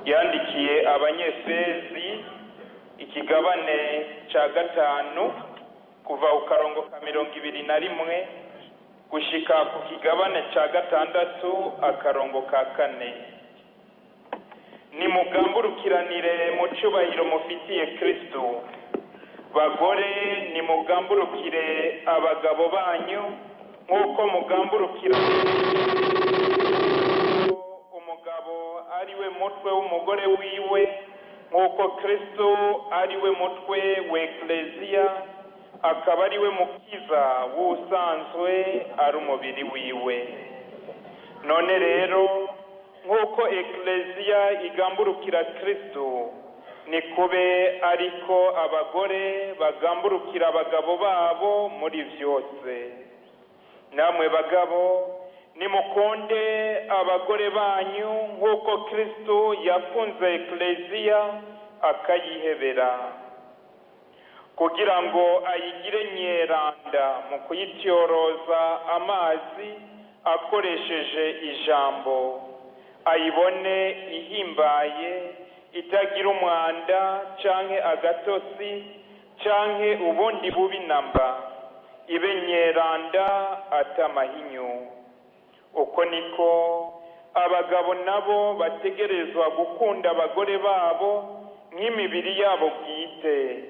yandikiye abanyefezi ikigabane ca 5 kuva ku karongo ka 21 gushika ku kigabane ca 6 akarongo ka 4. Nimugamburukiranire mu cubahiro mufitiye Kristo. Bagore nimugamburukire abagabo banyu nk'uko mugamburukira umugabo ari we mutwe w'umugore wiwe, nk'uko Kristo ari we mutwe w'Ekleziya, akaba ari we mukiza w'usanzwe ari umubiri wiwe. None rero nk'uko Ekleziya igamburukira Kristo, ni kube ariko abagore bagamburukira abagabo babo muri vyose. Namwe bagabo nimukunde abagore banyu nk'uko Kristo yakunze Ekleziya akayihebera, kugira ngo ayigire nyeranda mu kuyityoroza amazi akoresheje ijambo, ayibone ihimbaye itagira umwanda canke agatosi canke ubundi bubi namba, ibe nyeranda atamahinyu. Uko niko abagabo nabo bategerezwa gukunda abagore babo nk'imibiri yabo bwite.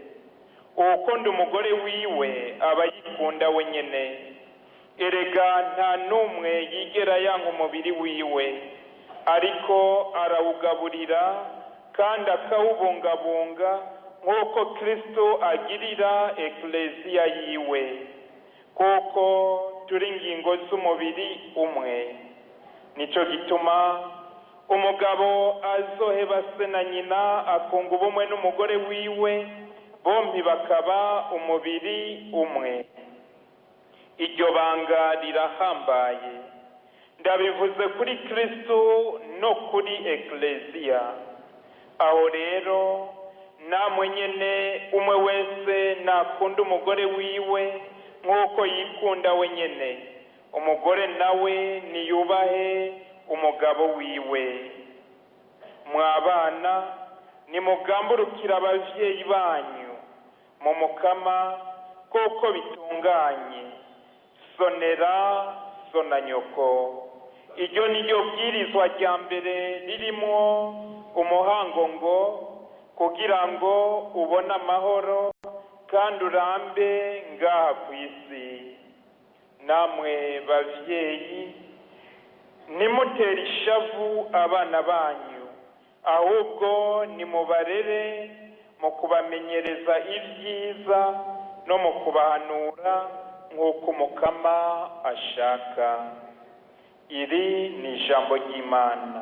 Uwukunda umugore wiwe aba yikunda wenyene. Erega nta n'umwe yigera yanka umubiri wiwe, ariko arawugaburira kandi akawubungabunga nk'uko Kristo agirira Ekleziya yiwe, kuko turi ingingo z'umubiri umwe. Nico gituma umugabo azoheba se na nyina akunga ubumwe n'umugore wiwe, bombi bakaba umubiri umwe. Iryo banga rirahambaye. Ndabivuze kuri Kristo no kuri Ekleziya. Aho rero namwe nyene umwe wese nakunda umugore wiwe nk'uko yikunda wenyene, umugore nawe niyubahe umugabo wiwe. Mwabana nimugamburukira abavyeyi banyu mu Mukama kuko bitunganye. Sonera so na nyoko. Iryo niryo bwirizwa rya mbere ririmo umuhango ngo kugira ngo ubone amahoro kandi urambe ngaha ku isi. Namwe bavyeyi nimutere ishavu abana banyu, ahubwo nimubarere mu kubamenyereza ibyiza no mu kubahanura nk'uko Umukama ashaka. Iri ni ijambo ry'Imana.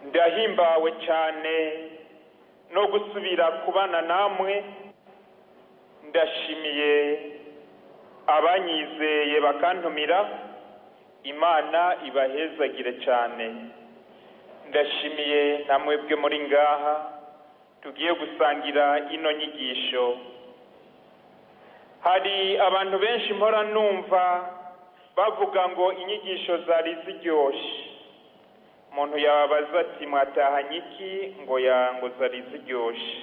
Ndahimbawe cyane no gusubira kubana namwe. Ndashimiye abanyizeye bakantumira. Imana ibahezagire cyane. Ndashimiye namwebwe muri ngaha tugiye gusangira ino nyigisho. Hari abantu benshi mpora numva bavuga ngo inyigisho zari ziryoshe. Umuntu yababaza ati mwatahanye iki? ngo zari ziryoshe.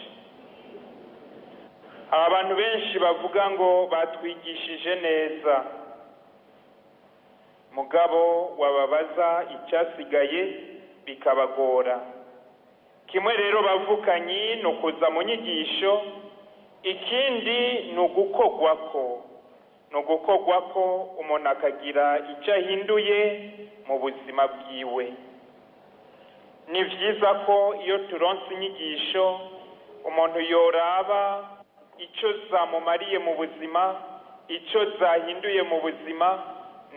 Abantu benshi bavuga ngo batwigishije neza. Mugabo wababaza icyasigaye bikabagora. Kimwe rero bavukanyi no kuza mu nyigisho, ikindi ni ugukogwako. No gukogwako umuntu akagira icyo ahinduye mu buzima bwiwe. Ni vyiza ko iyo turonse inyigisho umuntu yoraba icyo zamumariye mu buzima, icyo zahinduye mu buzima,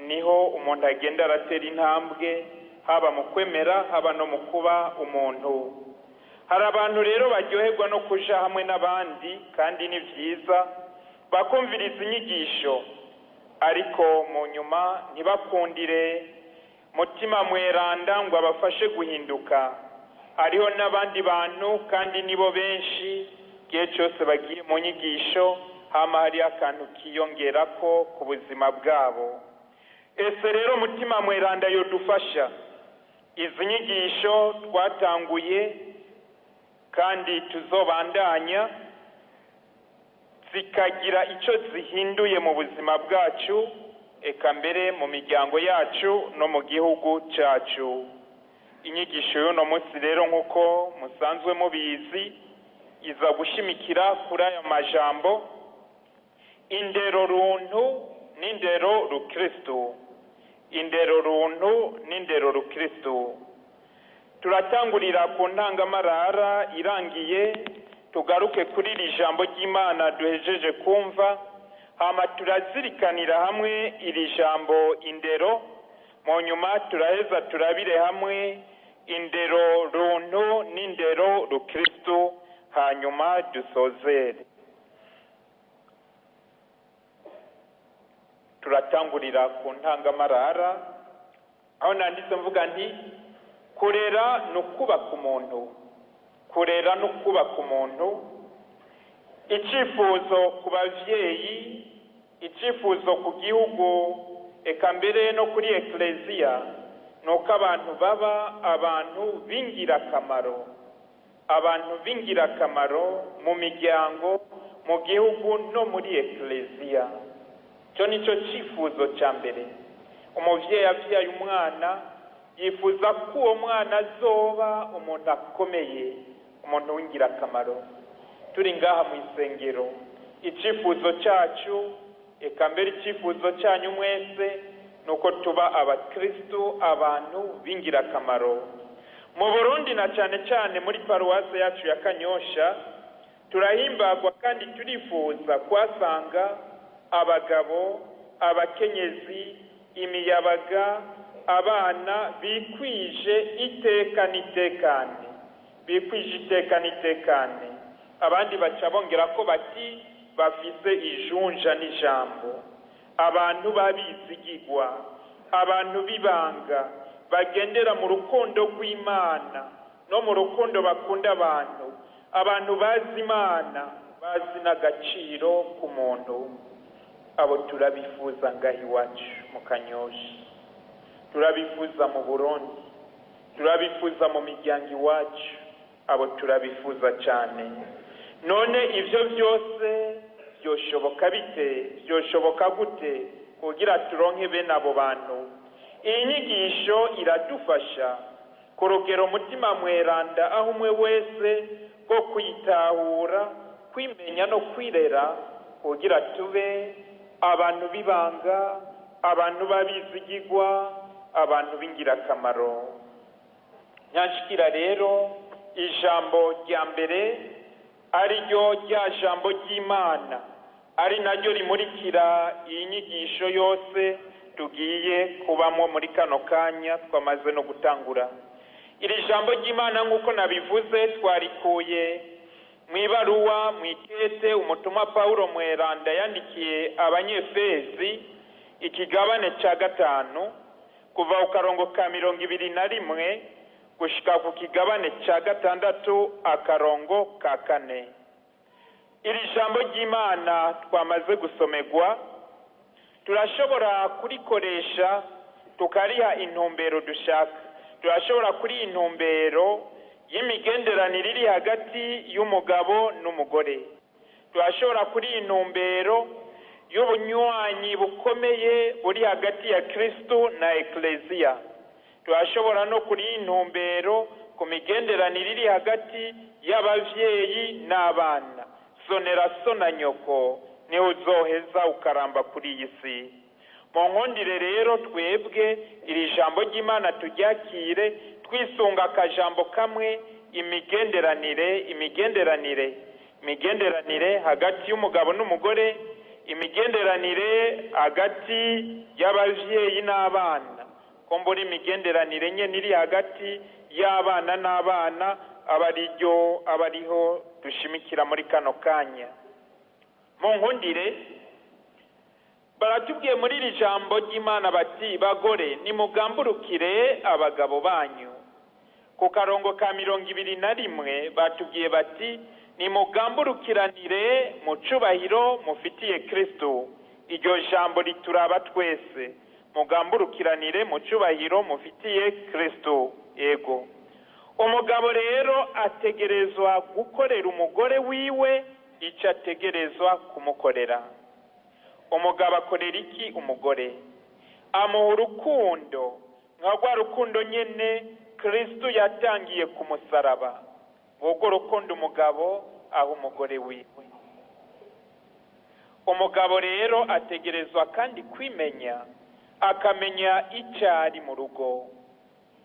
niho umuntu agenda aratera intambwe, haba mu kwemera haba no mu kuba umuntu. Hari abantu rero baryoherwa no kuja hamwe n'abandi, kandi ni vyiza bakumviriza inyigisho, ariko mu nyuma ntibakundire mutima mweranda ngo abafashe guhinduka. Hariho n'abandi bantu kandi nibo benshi igihe cyose bagiye mu nyigisho hama hari akantu kiyongerako ku buzima bwabo. Ese rero mutima mweranda yodufasha izi nyigisho twatanguye kandi tuzobandanya zikagira icyo zihinduye mu buzima bwacu, eka mbere mu miryango yacu no mu gihugu cyacu. Inyigisho y'uno munsi rero nk'uko musanzwe mubizi iza gushimikira kuri aya majambo: indero runtu n'indero rukristo. Indero runtu n'indero rukristo. Turatangurira ku ntangamarara irangiye, tugaruke kuri iri jambo ry'Imana duhejeje kumva, hama turazirikanira hamwe iri jambo indero, mu nyuma turaheza turabire hamwe indero runtu n'indero rukristo, hanyuma dusozere. Turatangurira ku ntangamarara aho nanditse mvuga nti kurera no kubaka umuntu. Kurera no kubaka umuntu, icyifuzo ku bavyeyi, icyifuzo ku gihugu, eka mbere no kuri ekleziya, nuko abantu baba abantu b'ingirakamaro. Abantu b'ingirakamaro mu miryango, mu gihugu no muri ekleziya. Cyo nicyo cyifuzo cya mbere. Umuvyeyi avyaye umwana yifuza ko uwo mwana azoba umuntu akomeye, umuntu w'ingirakamaro. Turi ngaha mu isengero, icyifuzo cyacu, eka mbere icyifuzo cyanyu mwese, nuko tuba abakristo, abantu b'ingirakamaro. Mu Burundi na cyane cyane muri paruwase yacu ya Kanyosha, turahimbagwa kandi turifuza kuhasanga abagabo, abakenyezi, imiyabaga, abana bikwije iteka n'itekane. Bikwije iteka n'itekane. Abandi baca bongera ko bati bafise ijunja n'ijambo. Abantu babizigirwa, abantu bibanga, bagendera mu rukundo rw'Imana no mu rukundo bakunda abantu. Abantu bazi Imana, bazi n'agaciro k'umuntu. Abo turabifuza ngaha iwacu mu Kanyosha, turabifuza mu Burundi, turabifuza mu miryango iwacu. Abo turabifuza cyane. None ivyo byose byoshoboka bite? Byoshoboka gute kugira turonke bene abo bantu? Iyi nyigisho iradufasha ku rugero mutima mweranda, aho umwe wese bwo kwitahura, kwimenya no kwirera kugira tube abantu bibanga, abantu babizigirwa, abantu b'ingirakamaro. Nyanshikira rero ijambo rya mbere ari ryo rya jambo ry'Imana, ari naryo rimurikira iyi nyigisho yose tugiye kubamo muri kano kanya twamaze no gutangura. Iri jambo ry'Imana nk'uko nabivuze twarikuye mu ibaruwa, mu ikete umutumwa Paulo mweranda yandikiye abanyefezi, ikigabane cya 5 kuva ku karongo ka 21 gushika ku kigabane cya 6 akarongo ka 4. Iri jambo ry'Imana twamaze gusomegwa, turashobora kurikoresha tukariha intumbero dushaka. Turashobora kuri intumbero y'imigenderanire iri hagati y'umugabo n'umugore. Turashobora kuri intumbero y'ubunywanyi bukomeye buri hagati ya Kristo na ekleziya. Turashobora no kuri intumbero ku migenderanire iri hagati y'abavyeyi n'abana. Sonera so na nyoko niho uzoheza ukaramba kuri iyi si. Mu nkundire rero twebwe iri jambo ry'Imana turyakire twisunga akajambo kamwe: imigenderanire hagati y'umugabo n'umugore, imigenderanire hagati y'abavyeyi n'abana. Kombora imigenderanire nye niri hagati y'abana n'abana abariho dushimikira muri kano kanya. Mu nkundire baratubwiye muri iri jambo ry'Imana bati bagore nimugamburukire abagabo banyu. Ku karongo ka 21 batubwiye bati nimugamburukiranire mu cubahiro mufitiye Kristo. Iryo jambo rituraba twese, mugamburukiranire mu cubahiro mufitiye Kristo. Ego umugabo rero ategerezwa gukorera umugore wiwe icyo ategerezwa kumukorera. Umugabo akorera iki umugore? Amuha urukundo nka rwa rukundo nyene Kristo yatangiye ku musaraba. Ubwo rukundo umugabo aha umugore wiwe. Umugabo rero ategerezwa kandi kwimenya, akamenya icyari mu rugo.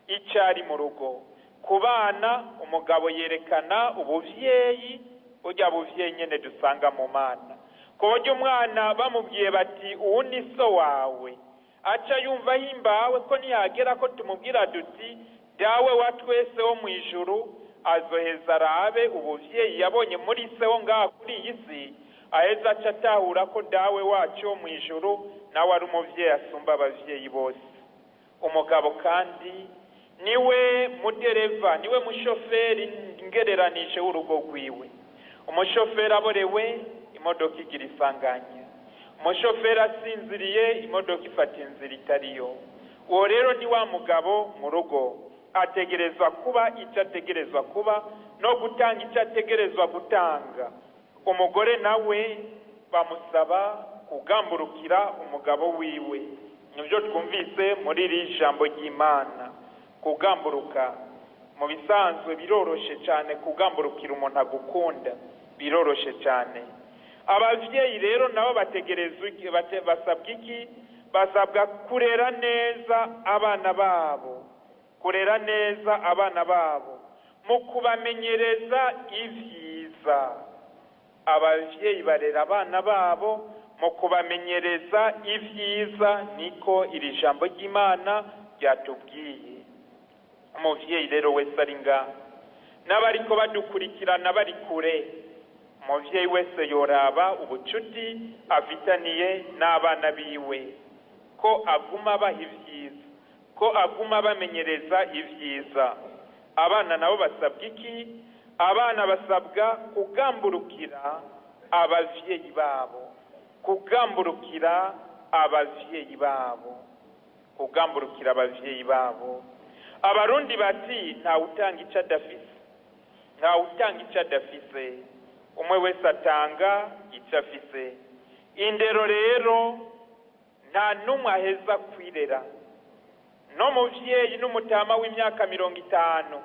Icyari mu rugo. Ku bana umugabo yerekana ubuvyeyi, burya buvyeyi nyene dusanga mu Mana. Ku buryo umwana bamubwiye bati uwo ni so wawe, aca yumva himbawe ko nihagera ko tumubwira duti dawe wa twese wo mu ijuru, azoheza arabe ubuvyeyi yabonye muri se wo ngaha kuri iyi si, aheza aca atahura ko dawe wacu wo mu ijuru nawe ari umuvyeyi asumba abavyeyi bose. Umugabo kandi niwe mudereva, niwe mushoferi ngereranije w'urugo rwiwe. Umushoferi aborewe imodoka igira isanganya, umushoferi asinziriye imodoka ifata inzira itariyo. Uwo rero ni wa mugabo mu rugo, ategerezwa kuba icyo ategerezwa kuba no gutanga icyo ategerezwa gutanga. Umugore nawe bamusaba kugamburukira umugabo wiwe. Nibyo twumvise muri iri jambo ry'Imana. Kugamburuka mu bisanzwe biroroshe cyane, kugamburukira umuntu agukunda biroroshe cyane. Abavyeyi rero nabo bategerezwa basabwa iki? Basabwa kurera neza abana babo, kurera neza abana babo mu kubamenyereza ivyiza. Abavyeyi barera abana babo mu kubamenyereza ivyiza, niko iri jambo ry'Imana ryatubwiye. Umuvyeyi rero wese ari ngaha n'abariko badukurikirana bari kure, umuvyeyi wese yoraba ubucuti afitaniye n'abana biwe, ko aguma abaha ivyiza, ko aguma bamenyereza ivyiza. Abana nabo basabwa iki? Abana basabwa kugamburukira abavyeyi babo, kugamburukira abavyeyi babo, kugamburukira abavyeyi babo. Abarundi bati nta utanga icyo adafise, nta utanga icyo adafise, umwe wese atanga icyo afise. Indero rero nta numwe aheza kwirera. No muvyeyi n'umutama w'imyaka 50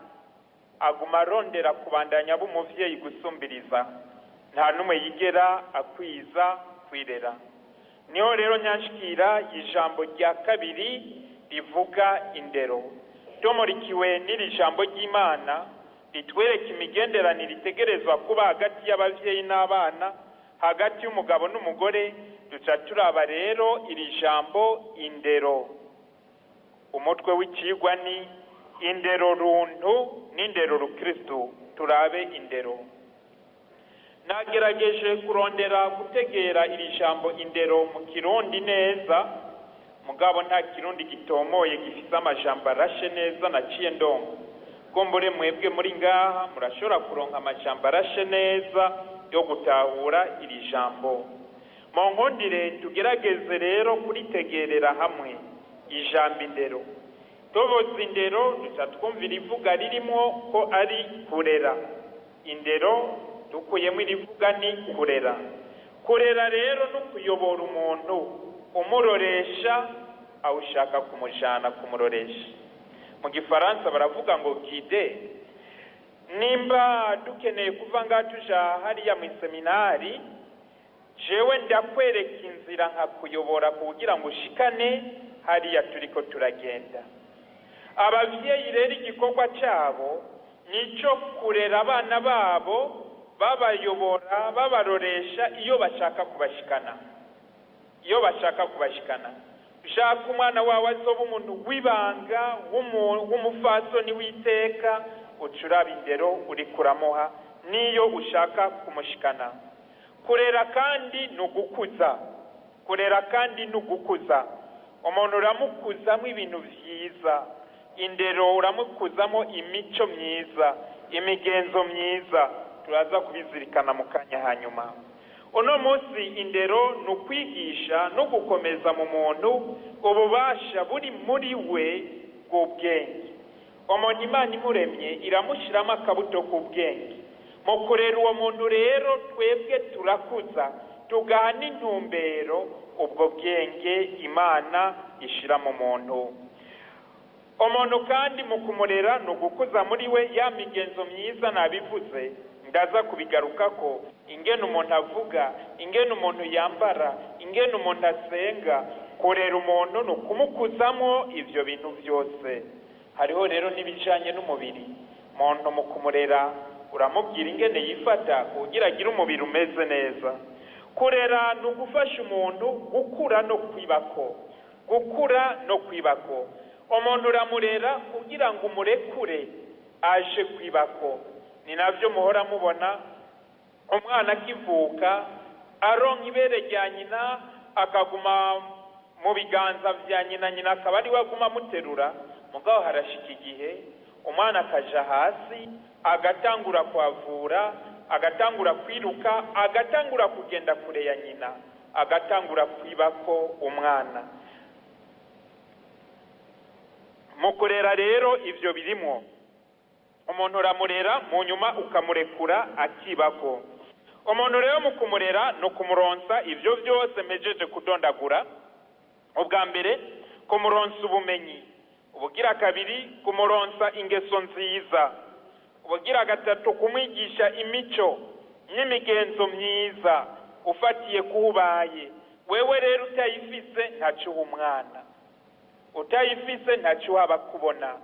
aguma arondera kubandanya b'umuvyeyi gusumbiriza, nta numwe yigera akwiza kwirera. Niho rero nyanshikira ijambo rya kabiri rivuga indero. Tomorikiwe n'iri jambo ry'Imana ritwereka imigenderanire itegerezwa kuba hagati y'abavyeyi n'abana, hagati y'umugabo n'umugore. Duca turaba rero iri jambo indero. Umutwe w'ikigwa ni indero runtu n'indero rukristo. Turabe indero. Nagerageje kurondera gutegera iri jambo indero mu Kirundi neza, mugabo nta Kirundi gitomoye gifise amajambo arashe neza naciye ndongo. Kumbure mwebwe muri ngaha murashobora kuronka amajambo arashe neza yo gutahura iri jambo. Mu nkundire tugerageze rero kuritegerera hamwe ijambo indero. Toboza indero duca twumvira ivuga ririmo ko ari kurera. Indero dukuyemo irivuga ni kurera. Kurera rero no kuyobora umuntu, umuroresha awushaka kumujana kumuroresha. Mu Gifaransa baravuga ngo guide. Nimba dukeneye kuva ngaha tuja hariya mu seminari, jewe ndakwereka inzira nka kuyobora kugira ngo ushikane hariya turiko turagenda. Abavyeyi rero igikorwa cyabo nico kurera abana babo, babayobora babaroresha iyo bashaka kubashikana. Iyo bashaka kubashikana, ushaka umwana wawe azoba umuntu wibanga w'umufasoni witeka, ucuraba indero uri kuramuha niyo ushaka kumushikana. Kurera kandi no gukuza. kurera kandi ni ugukuza. Umuntu uramukuzamo ibintu vyiza, indero uramukuzamo imico myiza, imigenzo myiza. Turaza kubizirikana mu kanya hanyuma. Uno munsi indero ni ukwigisha no gukomeza mu muntu ububasha buri muri we bw'ubwenge. Umuntu Imana imuremye iramushiramo akabuto k'ubwenge. Mu kurera uwo muntu rero twebwe turakuza, tugaha n'intumbero ubwo bwenge Imana ishira mu muntu. Umuntu kandi mu kumurera ni ugukuza muri we ya migenzo myiza nabivuze, ndaza kubigaruka ko ingene umuntu avuga, ingene umuntu yambara, ingene umuntu asenga. Kurera umuntu ni ukumukuzamo ivyo bintu byose. Hariho rero n'ibijanye n'umubiri. Umuntu mu kumurera uramubwira ingene yifata kugira agire umubiri umeze neza. Kurera ni ugufasha umuntu gukura no kwibako, gukura no kwibako. Umuntu uramurera kugira ngo umurekure aje kwibako. Ni navyo muhora mubona umwana akivuka aronka ibere rya nyina akaguma mu biganza vya nyina, nyina akaba ari we aguma amuterura. Mugabo harashika igihe umwana akaja hasi, agatangura kwavura, agatangura kwiruka, agatangura kugenda kure ya nyina, agatangura kwibako umwana. Mu kurera rero ivyo birimo. Umuntu uramurera mu nyuma ukamurekura akibako. Umuntu rero mu kumurera no kumuronsa ivyo byose mejeje kudondagura. Ubwa mbere kumuronsa ubumenyi, ubugira kabiri kumuronsa ingeso nziza, ubugira gatatu kumwigisha imico n'imigenzo myiza ufatiye kubaye. Wewe rero utayifise ntacu umwana, utayifise ntacu haba kubona,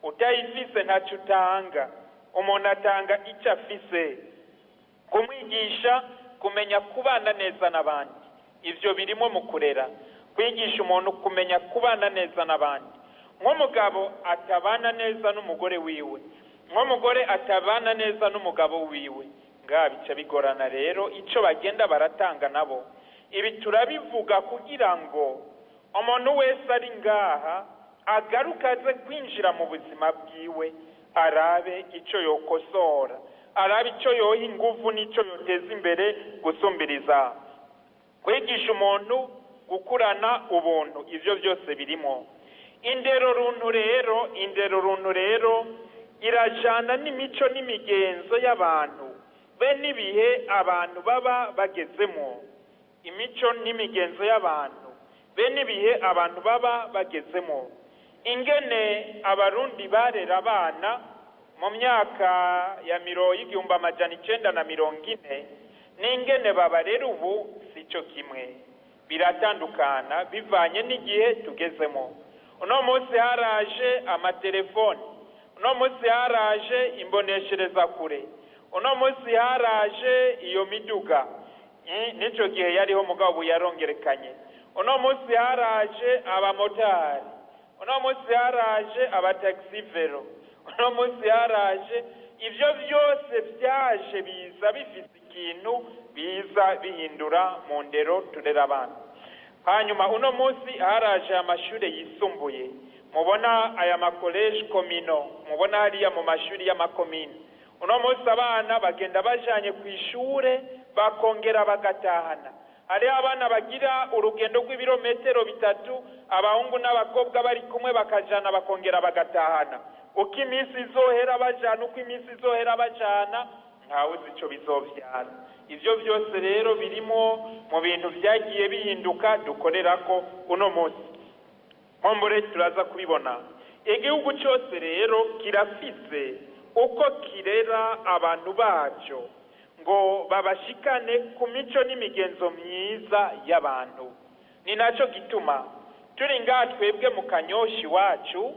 utayifise ntacu utanga. Umuntu atanga icyo afise. Kumwigisha kumenya kubana neza n'abandi, ivyo birimo mu kurera. Kwigisha umuntu kumenya kubana neza n'abandi. Nk'umugabo atabana neza n'umugore wiwe, nk'umugore atabana neza n'umugabo wiwe, bica bigorana rero ico bagenda baratanga nabo. Ibi turabivuga kugira ngo umuntu wese ari ngaha agaruka aze kwinjira mu buzima bwiwe, arabe ico yokosora, arabe ico yoha inguvu n'ico yoteza imbere gusumbiriza. Kwigisha umuntu gukurana ubuntu, ivyo byose birimo. Indero runtu rero irajana n'imico n'imigenzo y'abantu be n'ibihe abantu baba bagezemo. Imico n'imigenzo y'abantu be n'ibihe abantu baba bagezemo. Ingene abarundi barera abana mu myaka ya 1940 n'ingene babarera ubu sico kimwe, biratandukana bivanye n'igihe tugezemo. Uno munsi haraje amatelefoni, uno munsi haraje imboneshereza kure, uno munsi haraje iyo miduga. Nico gihe yariho mugabo yarongerekanye. Uno munsi haraje abamotari, uno munsi haraje abataxi vero, uno munsi haraje. Ivyo byose byaje biza bifite ikintu biza bihindura mu ndero turera abana. Hanyuma uno munsi haraje amashure yisumbuye. Mubona aya makoleje komino, mubona hariya mu mashuri y'amakomine. Uno munsi abana bagenda bajanye kwishure bakongera bagatahana. Hari abana bagira urugendo rw'ibirometero 3, abahungu n'abakobwa bari kumwe bakajana bakongera bagatahana. Uko iminsi izohera bajana, uko iminsi izohera bajana, ntawe uzi ico bizovyara. Ivyo byose rero birimo mu bintu byagiye bihinduka dukorerako uno munsi. Hombore turaza kubibona. Igihugu cyose rero kirafise uko kirera abantu baco ngo babashikane ku mico n'imigenzo myiza y'abantu. Ni naco gituma turi ngaha twebwe mu Kanyoshi wacu,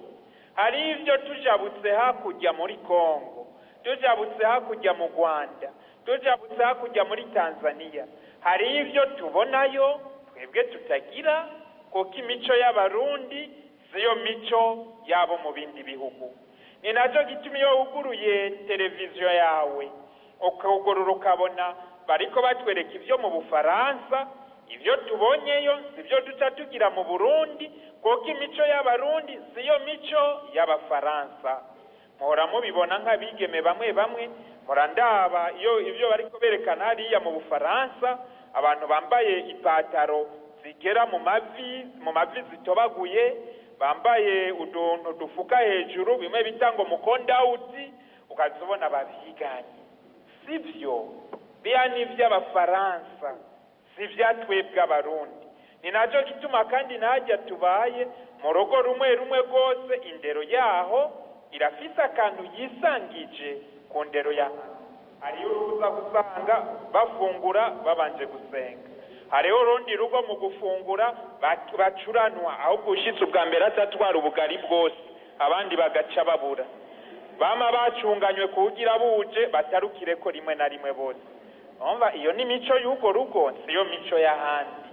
hari ivyo tujabutse hakurya muri Kongo, tujabutse hakurya mu Rwanda, tujabutse hakurya muri Tanzania. Hari ivyo tubonayo twebwe tutagira, kuko imico y'abarundi siyo mico yabo mu bindi bihugu. Ni naco gituma iyo uguruye televiziyo yawe ukugurura ukabona bariko batwereka ivyo mu Bufaransa, ivyo tubonyeyo sivyo duca tugira mu Burundi, kuko imico y'abarundi siyo mico y'abafaransa. Muhora mubibona nk'abigeme bamwe bamwe, murandaba iyo ivyo bariko berekana hariya mu Bufaransa, abantu bambaye ipataro zigera mu mavi zitobaguye, bambaye uduntu dufuka hejuru bimwe bita ngo mukondawuti, ukazibona babiganye. Sivyo bya ni vy'abafaransa, sivya twebwe abarundi. Ni naco gituma kandi najya tubaye mu rugo rumwe rumwe rwose indero yaho irafise akantu yisangije ku ndero yaho. Hariyo uruza gusanga bafungura babanje gusenga, hariho urundi rugo mu gufungura bacuranwa, aho gushitsa ubwa mbere atatwara ubugari bwose abandi bagaca babura, bama bacunganywe kugira buje batarukireko rimwe na rimwe bose. Umva iyo ni mico y'ugo rugo, siyo mico y'ahandi.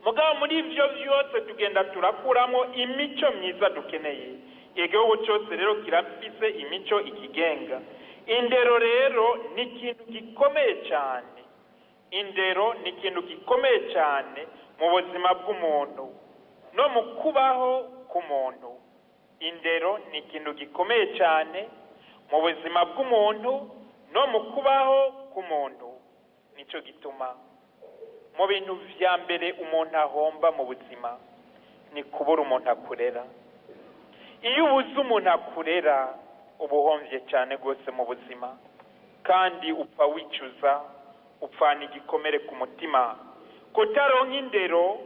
Mugabo muri ivyo vyose tugenda turakuramo imico myiza dukeneye. Igihugu cyose rero kirafise imico ikigenga. Indero rero ni ikintu gikomeye cyane. Indero ni ikintu gikomeye cyane mu buzima bw'umuntu no mu kubaho k'umuntu. Indero ni ikintu gikomeye cyane mu buzima bw'umuntu no mu kubaho k'umuntu. Nico gituma mu bintu vya mbere umuntu ahomba mu buzima ni kubura umuntu akurera. Iyo ubuze umuntu akurera ubuhomvye cyane rwose mu buzima, kandi upfa wicuza, upfana igikomere ku mutima. Kutaronka indero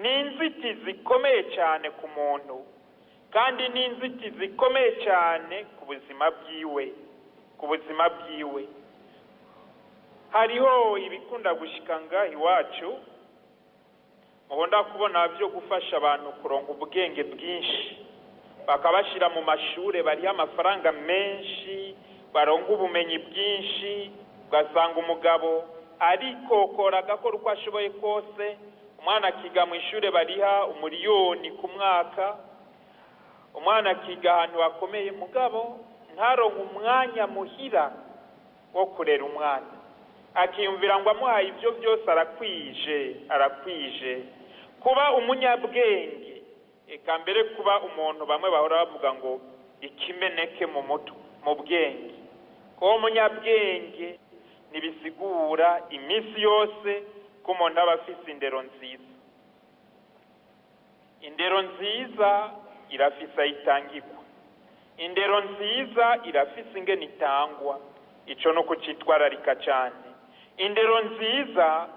ni inzitizi ikomeye cyane ku muntu, kandi ni inzitizi ikomeye cyane ku buzima bwiwe. Hariho ibikunda gushikanga iwacu, mubona kubona byo gufasha abantu kuronka ubwenge bwinshi, bakabashira mu mashure bariho amafaranga menshi, baronka ubumenyi bwinshi, ugasanga umugabo arikokora agakora uko ashoboye kose, umwana akiga mu ishure bariha 1 miliyoni ku mwaka, umwana akiga ahantu hakomeye, mugabo ntaronka umwanya muhira wo kurera umwana, akiyumvira ngo amuhaye ibyo byose arakwije. Kuba umunyabwenge, eka mbere kuba umuntu bamwe bahora bavuga ngo ikimeneke mu bwenge. Kuba umunyabwenge nibisigura iminsi yose ko umuntu aba afise indero nziza. Indero nziza irafise itangirwa, indero nziza irafise ingene itangwa, ico no kucitwararika cyane. Indero nziza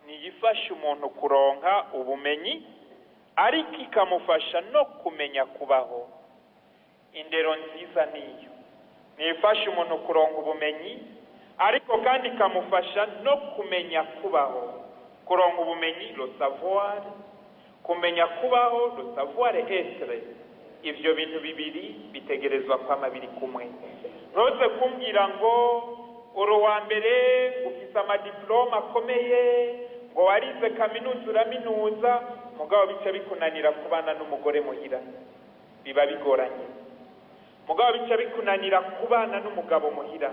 niyifasha umuntu kuronka ubumenyi, ariko ikamufasha no kumenya kubaho. Indero nziza niyo niyifasha umuntu kuronka ubumenyi, ariko kandi ikamufasha no kumenya kubaho. Kuronka ubumenyi, le savoir, kumenya kubaho, le savoir être. Ivyo bintu bibiri bitegerezwa kwama biri kumwe. Ntuze kumbwira ngo uwa mbere ufise amadiploma akomeye, ngo warize kaminuza uraminuza, mugabo bica bikunanira kubana n'umugore muhira, biba bigoranye. Mugabo bica bikunanira kubana n'umugabo muhira,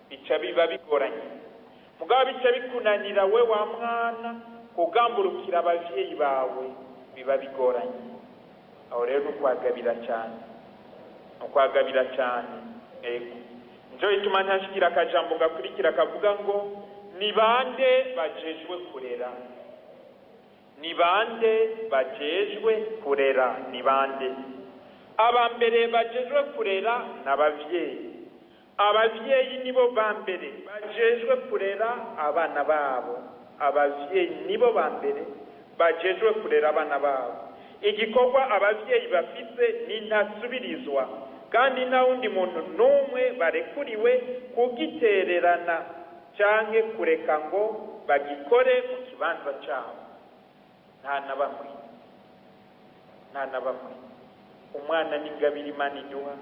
bica biba bigoranye. Mugabo bica bikunanira we wa mwana kugamburukira abavyeyi bawe, biba bigoranye. Aho rero nukwagabira cyane. Ego njo ituma ntashikira akajambo gakurikira kavuga ngo ni bande bajejwe kurera. Ni bande bajejwe kurera? Ni bande? Abambere bajejwe kurera n'abavyeyi. Abavyeyi nibo bambere bajejwe kurera abana babo. Abavyeyi nibo bambere bajejwe kurera abana babo. Igikorwa abavyeyi bafise ni ntasubirizwa, kandi nta wundi muntu n'umwe barekuriwe kugitererana canke kureka ngo bagikore mu kibanza cyabo. Nta na bamwe. Umwana ni ingabire Imana iduha.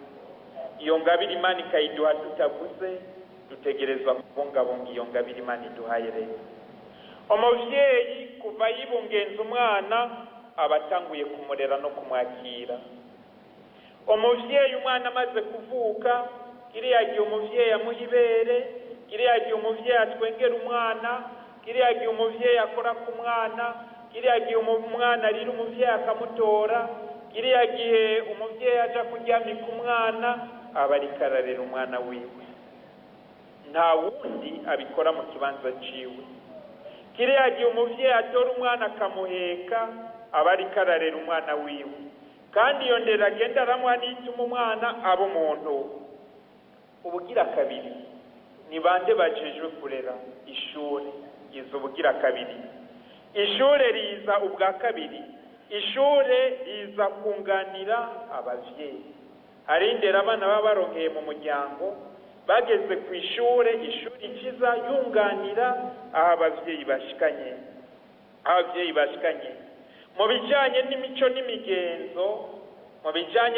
Iyo ngabire Imana ikayiduha tutavuze, dutegerezwa kubungabunga iyo ngabire Imana iduhaye rero. Umuvyeyi kuva yibungenza umwana abatanguye kumurera no kumwakira. Umuvyeyi umwana amaze kuvuka, iriya gihe umuvyeyi amuha ibere, iriya gihe umuvyeyi atwengera umwana, kiriya gihe umuvyeyi akora ku mwana, kiriya gihe umwana arira umuvyeyi akamutora, kiriya gihe umuvyeyi aja kuryamika umwana, aba ariko ararera umwana wiwe, nta wundi abikora mu kibanza ciwe. Kiriya gihe umuvyeyi atora umwana akamuheka, aba ariko ararera umwana wiwe, kandi iyo ndero agenda aramuha n'ituma umwana aba umuntu. Ubugira kabiri, ni bande bajejwe kurera? Ishure iza ubugira kabiri. Ishure riza ubwa kabiri, ishure riza kunganira abavyeyi. Hari indero abana baba baronkeye mu muryango, bageze ku ishure, ishuri ikiza yunganira aho abavyeyi bashikanye. Abavyeyi bashikanye mu bijanye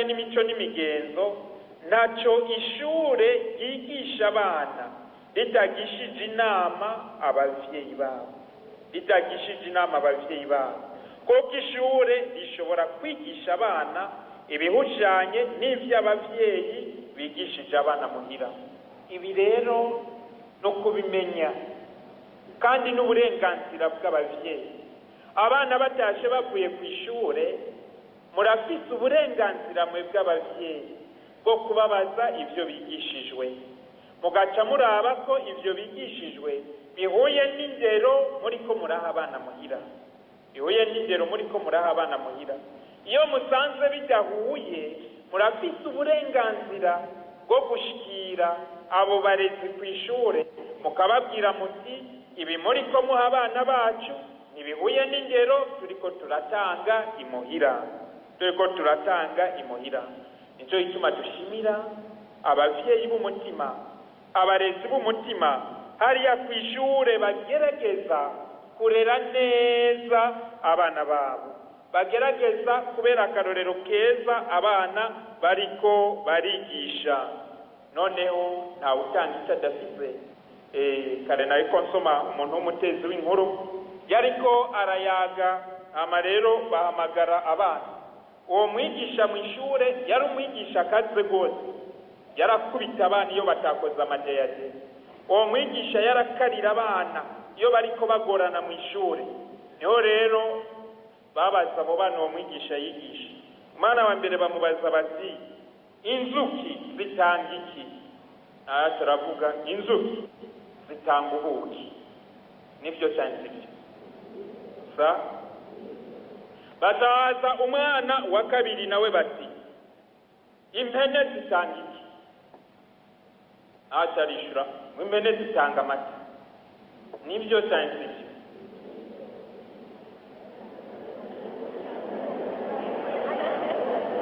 n'imico n'imigenzo, naco ishure ryigisha abana ritagishije inama abavyeyi babo, kuko ishure rishobora kwigisha abana ibihushanye n'ivy'abavyeyi bigishije abana muhira. Ibi rero no kubimenya, kandi n'uburenganzira bw'abavyeyi. Abana batashe bavuye ku ishure, murafise uburenganzira mwe bw'abavyeyi bwo kubabaza ivyo bigishijwe, mugaca muraba ko ivyo bigishijwe bihuye n'indero muriko muraha abana muhira, Iyo musanze bidahuye, murafise uburenganzira bwo gushikira abo barezi ku ishure, mukababwira muti ibi muriko muha abana bacu ntibihuye n'indero turiko turatanga imuhira. Nico gituma dushimira abavyeyi b'umutima, abarezi b'umutima hariya ku ishure bagerageza kurera neza abana babo, bagerageza kubera akarorero keza abana bariko barigisha. Noneho ntawe utanga icyo adafise. Kare nariko nsoma umuntu w'umutezi w'inkuru yariko arayaga, hama rero bahamagara abana. Uwo mwigisha mu ishure yari umwigisha akaze rwose, yarakubita abana iyo batakoze amadeyade. Uwo mwigisha yarakarira abana iyo bariko bagorana mu ishure. Niho rero babaza abo bana uwo mwigisha yigisha. Umwana wa mbere bamubaza bati, inzuki zitanga iki? Turavuga inzuki zitanga ubuki. Nivyo cyane sivyo? Batabaza umwana wa kabiri nawe bati, impene zitanga iki? Atarishura, impene zitanga amata. Nivyo cyane sivyo?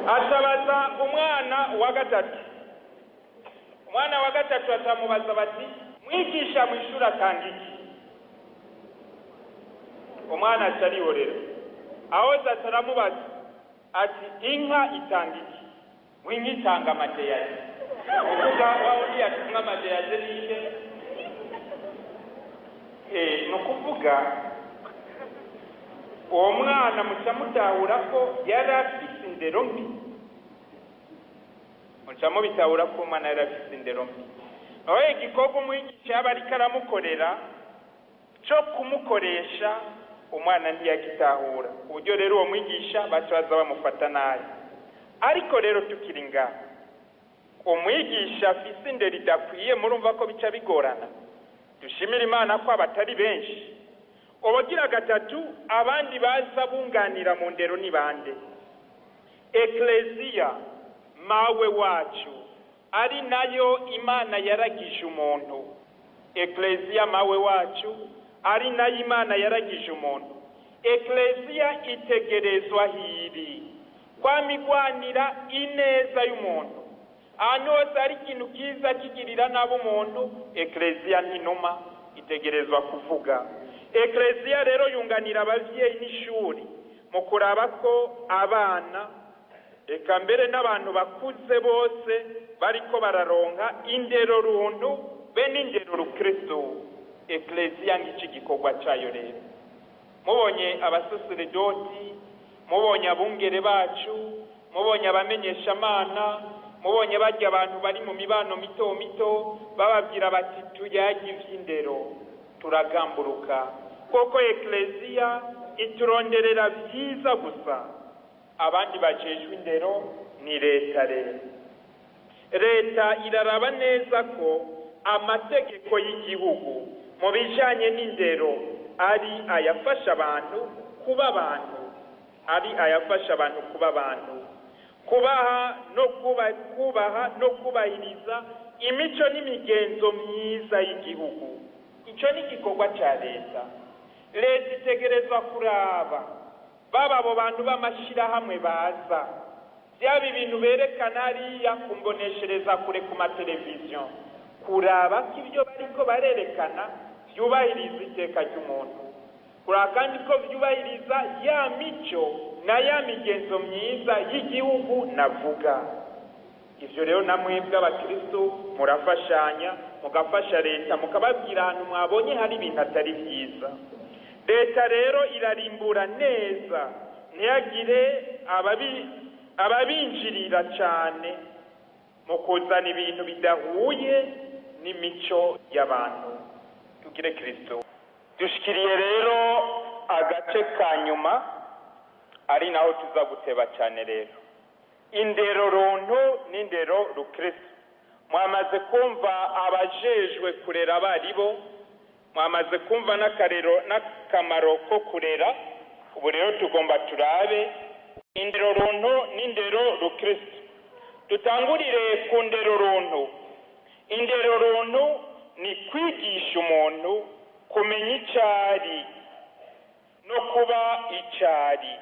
Atabaza umwana wa gatatu. Umwana wa gatatu atamubaza bati, mwigisha mu ishuri atanga iki? Umwana atarihorera. Aho zataramubaza ati, inka itanga iki? Inka itanga amadeyaze. Uvuga waho yatumwa amadeyaze nihe? Nukuvuga uwo mwana muca mutahura ko yari afise indero mbi. Muca mubitahura ko umwana yari afise indero mbi. Aho igikorwa umwigisha yaba ariko aramukorera cyo kumukoresha, umwana ntiyagitahura. Uburyo rero uwo mwigisha bacaza bamufata nabi. Ariko rero tukiri ngaho, umwigisha afise indero idakwiye, murumva ko bica bigorana. Dushimira Imana ko abatari benshi. Ubugira gatatu, abandi baza bunganira mu ndero ni bande? Ekleziya mawe wacu, ari nayo Imana yaragije umuntu. Ekleziya mawe wacu, ari nayo Imana yaragije umuntu. Ekleziya itegerezwa hiri kwamigwanira ineza y'umuntu. Ahantu hose hari ikintu kiza kigirira nabo umuntu, ekleziya ntinuma, itegerezwa kuvuga. Ekleziya rero yunganira abavyeyi n'ishuri mu kuraba ko abana, eka mbere n'abantu bakuze bose bariko bararonka indero runtu be n'indero rukristo. Ekleziya ngiki gikorwa cayo rero. Mubonye abasaseredoti, mubonye abungere bacu, mubonye abamenyesha amana, mubonye barya abantu bari mu mibano mito mito bababwira bati tuyage ivy'indero. turagamburuka koko ekleziya ituronderera byiza gusa. Abandi bajejwe indero ni leta rero. Leta iraraba neza ko amategeko y'igihugu mu bijanye n'indero ari ayafasha abantu kuba abantu, kubaha no kubahiriza imico n'imigenzo myiza y'igihugu. Ico ni igikorwa ca leta. Leta itegerezwa kuraba baba abo bantu b'amashirahamwe baza, byaba ibintu berekana hariya kumboneshereza kure ku mateleviziyo, kuraba ko ibyo bariko barerekana vyubahiriza iteka ry'umuntu, kuraba kandi ko vyubahiriza ya mico na ya migenzo myiza y'igihugu navuga. Ivyo rero namwebwe abakristo murafashanya, mugafasha leta, mukababwira ahantu mwabonye hari ibintu atari vyiza. Leta rero irarimbura neza, ntiyagire ababinjirira cane mu kuzana ibintu bidahuye n'imico y'abantu. Tugire Kristo. Dushikiriye rero agace ka nyuma ari naho tuza guteba cyane rero. Indero runtu n'indero rukristo. Mwamaze kumva abajejwe kurera abaribo, mwamaze kumva n'akamaro ko kurera. Ubu rero tugomba turabe indero runtu n'indero rukristo. Dutangurire ku ndero runtu. Indero runtu ni kwigisha umuntu kumenya icari no kuba icari.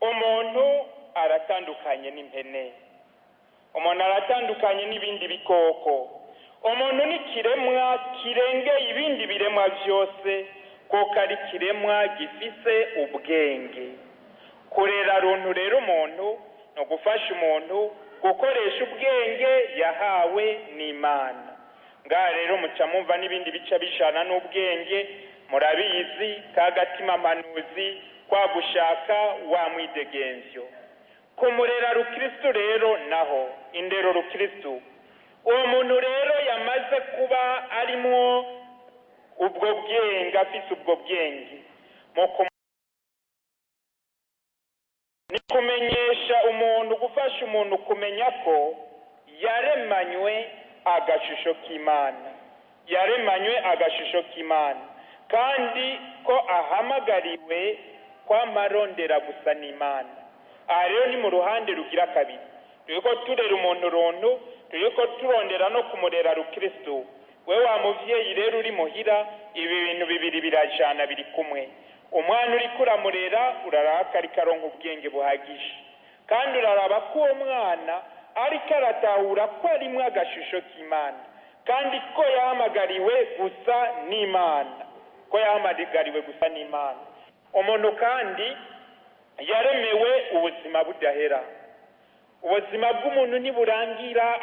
Umuntu aratandukanye n'impene, umuntu aratandukanye n'ibindi bikoko. Umuntu ni kiremwa kirengeye ibindi biremwa byose, kuko ari kiremwa gifise ubwenge. Kurera runtu rero umuntu no gufasha umuntu gukoresha ubwenge yahawe n'Imana. Ngaha rero muca mumva n'ibindi bica bishana n'ubwenge, murabizi kagatima mpanuzi, kwa gushaka wa mwidegenzyo. Kumurera rukristo rero naho indero rukristo, uwo muntu rero yamaze kuba arimo ubwo bwenge, afise ubwo bwenge ni kumenyesha umuntu, gufasha umuntu kumenya ko yaremanywe agashusho k'Imana, kandi ko ahamagariwe kwamarondera gusa n'Imana. Aha rero ni mu ruhande rugira kabiri. Turiko turera umuntu runtu, turiko turondera no kumurera rukristo. Wewe wa muvyeyi rero uri muhira, ibi bintu bibiri birajana, biri kumwe. Umwana uri kuramurera uraraba ariko aronka ubwenge buhagije, kandi uraraba ko uwo mwana ariko aratahura ko arimwo agashusho k'Imana, kandi ko yahamagariwe gusa n'Imana, umuntu kandi yaremewe ubuzima budahera. Ubuzima bw'umuntu niburangira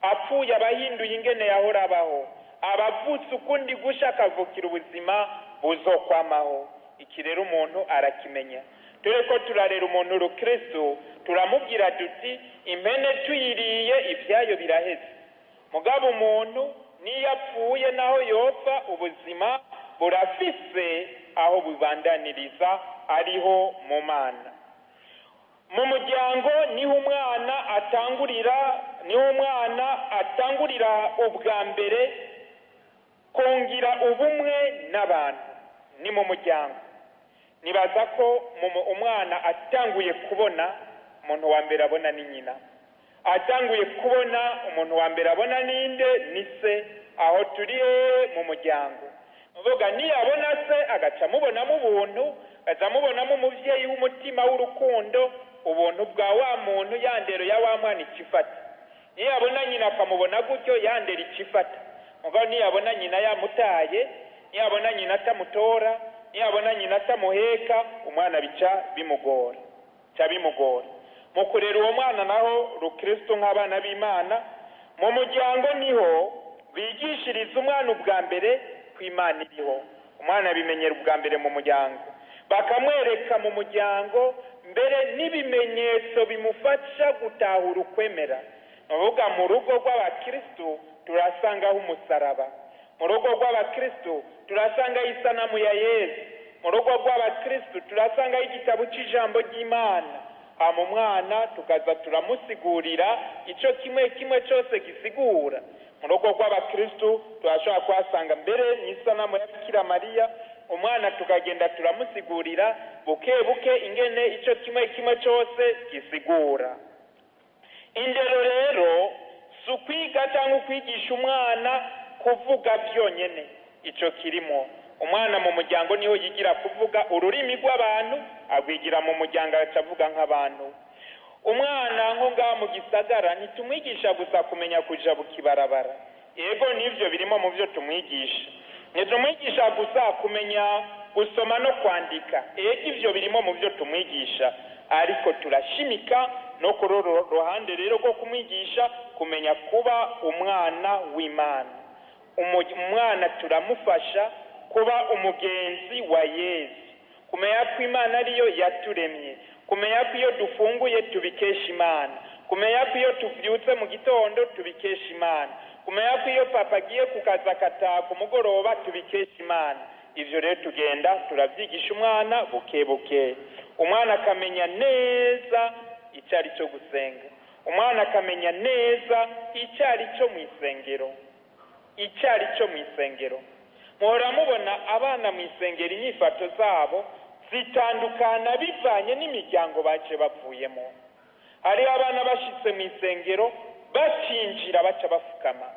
apfuye abahinduye ingene yahora abaho, abavutse ukundi gusha akavukira ubuzima buzokwamaho. Iki rero umuntu arakimenya. Dore ko turarera umuntu rukristo, turamubwira duti impene tuyiriye ibyayo biraheze. Mugabo umuntu niyo apfuye naho yopfa, ubuzima burafise aho bubandaniriza, ariho mu Mana. Mu muryango niho umwana atangurira ubwa mbere kongira ubumwe n'abantu. Ni mu muryango. Nibaza ko umwana atanguye kubona, umuntu wa mbere abona ni nyina. Atanguye kubona, umuntu wa mbere abona ninde? Ni se. Aho turi mu muryango. Uvuga niyabona se agaca mubonamo ubuntu, agaca mubonamo umuvyeyi w'umutima w'urukundo, ubuntu bwa wa muntu, yandero ya wa mwana ikifata. Niyabona nyina akamubona gutyo, yandera ikifata. Mugabo niyabona nyina yamutaye, niyabona nyina atamutora, niyabona nyina atamuheka, umwana bica bimugora. Mu kurera uwo mwana naho rukristo nk'abana b'Imana, mu muryango niho bigishiriza umwana ubwa mbere kw'Imana iriho. Umwana bimenyera ubwa mbere mu muryango, bakamwereka mu muryango mbere n'ibimenyetso bimufasha gutahura ukwemera. Nuvuga mu rugo rw'abakristo turasangaho umusaraba. Mu rugo rw'abakristo turasangaho isanamu ya Yesu. Mu rugo rw'abakristo turasangaho igitabo cy'ijambo ry'Imana. Mu mwana tukaza turamusigurira icyo kimwe kimwe cyose gisigura. Mu rugo rw'abakristo turashobora kuhasanga mbere n'isanamu ya Bikira Mariya. Umwana tukagenda turamusigurira buke buke ingene icyo kimwe kimwe cyose gisigura. Indero rero si ukwiga cyangwa ukwigisha umwana kuvuga byonyine, icyo kirimo. Umwana mu muryango niho yigira kuvuga ururimi rw'abantu, agwigira mu muryango akavuga nk'abantu. Umwana nko ngaha mu gisagara ntitumwigisha gusa kumenya kuja bukibarabara, yego n'ivyo birimo mu byo tumwigisha. Ntitumwigisha gusa kumenya gusoma no kwandika, yego ivyo birimo mu byo tumwigisha, ariko turashimika no kuri ruhande rero rwo kumwigisha kumenya kuba umwana w'Imana. Umwana turamufasha kuba umugenzi wa Yesu, kumenya ko Imana ariyo yaturemye, kumenya ko iyo dufunguye tubikesha Imana, kumenya ko iyo tuvyutse mu gitondo tubikesha Imana, kumenya ko iyo papa agiye kukaza akataha ku mugoroba tubikesha Imana. Ivyo rero tugenda turavyigisha umwana buke buke. Umwana akamenya neza icyari cyo gusenga, umwana akamenya neza icyari cyo mu isengero, icyari cyo mu isengero. Muhora mubona abana mu isengero inyifato zabo zitandukana bivanye n'imiryango baje bavuyemo. Hari abana bashitse mu isengero bacinjira baca bafukama,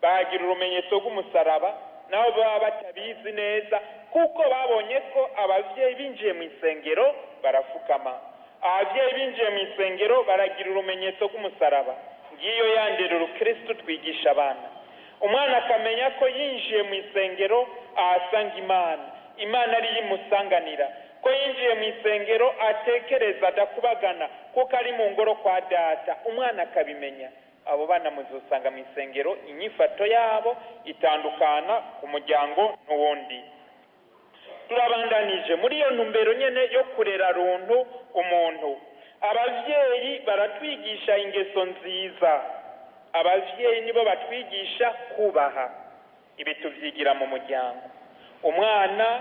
bagira urumenyetso rw'umusaraba, nabo baba batabizi neza kuko babonye ko abavyeyi binjiye mu isengero barafukama. Abavyeyi binjiye mu isengero baragira urumenyetso rw'umusaraba. Ngiyo yandera urukristo twigisha abana. Umwana akamenya ko yinjiye mu isengero ahasanga Imana, Imana ari imusanganira, ko yinjiye mu isengero atekereza adakubagana kuko ari mu ngoro kwa data. Umwana akabimenya. Abo bana muzosanga mu isengero inyifato yabo itandukana ku muryango n'uwundi. Turabandanije muri iyo ntumbero nyene yo kurera runtu umuntu. Abavyeyi baratwigisha ingeso nziza, abavyeyi nibo batwigisha kubaha. Ibi tuvyigira mu muryango. Umwana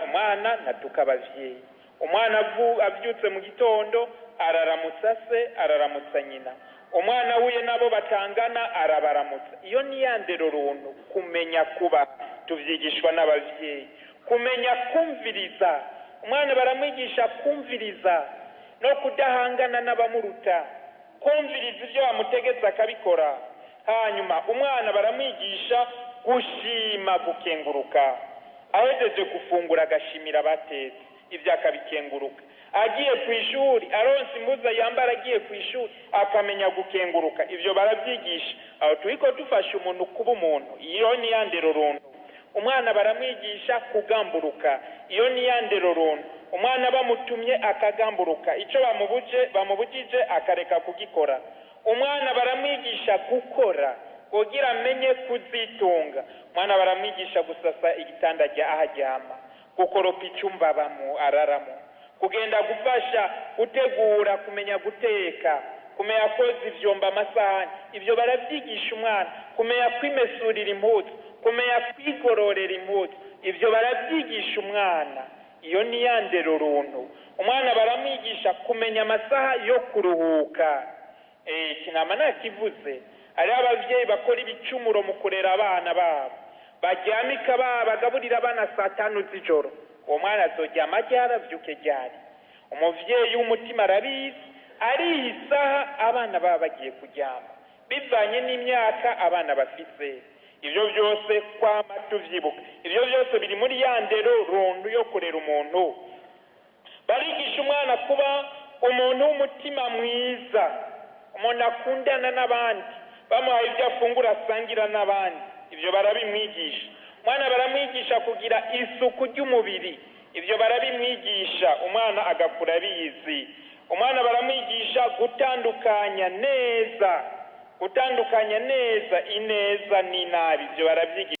umwana ntatuka abavyeyi. Umwana avyutse mu gitondo araramutsa se, araramutsa nyina. Umwana huye nabo batangana arabaramutsa. Iyo ni yandero runtu, kumenya kuba tuvyigishwa n'abavyeyi. Kumenya kumviriza, umwana baramwigisha kumviriza no kudahangana n'abamuruta, kumviriza ibyo bamutegetse akabikora. Hanyuma umwana baramwigisha gushima, gukenguruka. Ahejeje gufungura agashimira abatetse, ibyo akabikenguruka. Agiye ku ishuri aronse impuzu yambara agiye ku ishuri akamenya gukenguruka. Ibyo barabyigisha. Aho turiko dufasha umuntu kuba umuntu. Iyo ni yandero runtu. Umwana baramwigisha kugamburuka. Iyo ni yandero runtu. Umwana bamutumye akagamburuka, ico bamubujije akareka kugikora. Umwana baramwigisha gukora kugira amenye kuzitunga. Umwana baramwigisha gusasa igitanda aharyama, gukoropa icyumba araramo, kugenda gufasha gutegura, kumenya guteka, kumenya koza ivyomba amasahani. Ibyo baravyigisha umwana. Kumenya kwimesurira impuzu, kumenya kwigororera impuzu, ibyo baravyigisha umwana. Iyo ni yandero runtu. Umwana baramwigisha kumenya amasaha yo kuruhuka. Kinama nakivuze, ari abavyeyi bakora ibicumuro mu kurera abana babo, baryamika bagaburira abana 5 z'ijoro. Uwo mwana azoryama ryari avyuke ryari? Umuvyeyi w'umutima arabizi, ari isaha abana baba bagiye kuryama bivanye n'imyaka abana bafise. Ibyo byose kwama tuvyibuka. Ibyo byose biri muri yandero runtu yo kurera umuntu. Barigisha umwana kuba umuntu w'umutima mwiza, umuntu akundana n'abandi, bamuhaye ibyo afungura asangira n'abandi. Ibyo barabimwigisha. Umwana baramwigisha kugira isuku ry'umubiri. Ibyo barabimwigisha. Umwana agakura abizi. Umwana baramwigisha gutandukanya neza ineza n'inabi. Ibyo baravyigisha.